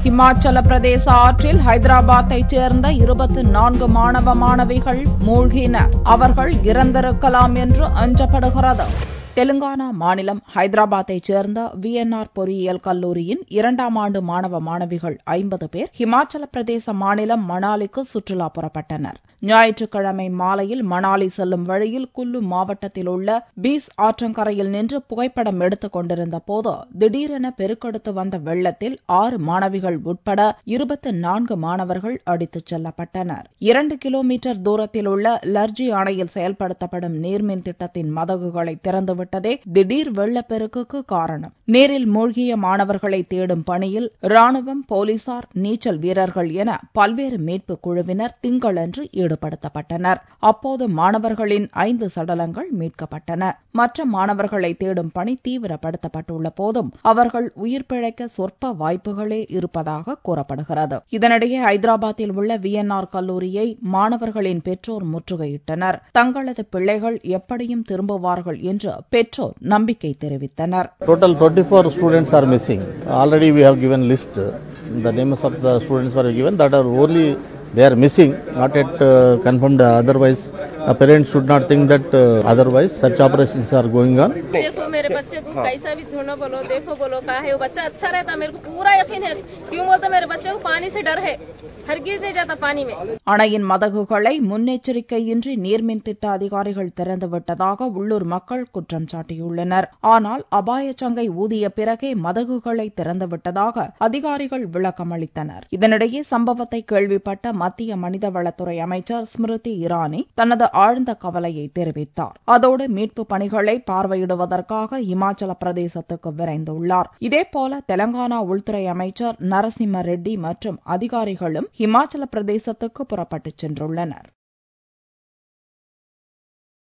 இமாச்சல பிரதேச ஆற்றில் ஹைதராபாத்தைச் சேர்ந்த 24 மாணவ மாணவிகள் மூழ்கினர். அவர்கள் இறந்திருக்கலாம் என்று அஞ்சப்படுகிறது. தெலுங்கானா மாநிலம் ஹைதராபாத்தைச் சேர்ந்த VNR பொறியியல் கல்லூரியின் 2ஆம் ஆண்டு மாணவ மாணவிகள் 50 பேர் இமாச்சல பிரதேச மாநிலம் மணாலிக்கு சுற்றுலா புறப்பட்டனர். ஞாயிற்றுக்கிழமை மாலையில் மணாலி செல்லும் வழியில் குல்லு மாவட்டத்தில் உள்ள பீஸ் ஆற்றங்கரையில் நின்று புகைப்படம் எடுத்துக் கொண்டிருந்த போது திடீரென பெருக்கெடுத்து வந்த வெள்ளத்தில் 6 மாணவிகள் உட்பட 24 மாணவர்கள் அடித்துச் செல்லப்பட்டனர். 2 கிலோமீட்டர் தூரத்தில் உள்ள லர்ஜி அணையில் செயல்படுத்தப்படும் நீர்மின் திட்டத்தின் மதகுகளை திறந்துவிட்டதே திடீர் வெள்ளப்பெருக்குக்கு காரணம். நீரில் மூழ்கிய மாணவர்களை தேடும் பணியில் ராணுவம், போலீசார், நீச்சல் வீரர்கள் என பல்வேறு மீட்பு குழுவினர் திங்களன்று ஈடுபடுத்தப்பட்டனர். அப்போது மாணவர்களின் 5 சடலங்கள் மீட்கப்பட்டன. மற்ற மாணவர்களை தேடும் பணி தீவிரப்படுத்தப்பட்டுள்ள போதும் அவர்கள் உயிர் பிழைக்க சொற்ப வாய்ப்புகளே இருப்பதாக கூறப்படுகிறது. இதனிடையே ஹைதராபாத்தில் உள்ள VNR கல்லூரியை மாணவர்களின் பெற்றோர் முற்றுகையிட்டனர். தங்களது பிள்ளைகள் எப்படியும் திரும்புவார்கள் என்று பெற்றோர் நம்பிக்கை தெரிவித்தனர். Total 24 students are missing. Already we have given list. The names of the students were given that are only they are missing, not yet confirmed. Otherwise, the parents should not think that otherwise such operations are going on. देखो मेरे बच्चे को कैसा भी ढूंढो बोलो, देखो बोलो कहा है वो बच्चा अच्छा रहता, मेरे को पूरा यकीन है. क्यों बोलते मेरे बच्चे को पानी से डर है, हरगिज नहीं जाता पानी में. அணையின் மதகுகளை முன்னெச்சரிக்கையின்றி நீர்மின் திட்ட அதிகாரிகள் திறந்துவிட்டதாக உள்ளூர் மக்கள் குற்றம் சாட்டியுள்ளனர். ஆனால் அபாய சங்கை ஊதிய பிறகே மதகுகளை திறந்துவிட்டதாக அதிகாரிகள் விளக்கமளித்தனர். இதனிடையே சம்பவத்தை கேள்விப்பட்ட மத்திய மனிதவளத்துறை அமைச்சர் ஸ்மிருதி இரானி தனது ஆழ்ந்த கவலையை தெரிவித்தார். அதோடு மீட்பு பணிகளை பார்வையிடுவதற்காக இமாச்சல பிரதேசத்துக்கு விரைந்துள்ளார். இதேபோல தெலங்கானா உள்துறை அமைச்சர் நரசிம்ம ரெட்டி மற்றும் அதிகாரிகளும் இமாச்சல பிரதேசத்துக்கு புறப்பட்டுச் சென்றுள்ளனர்.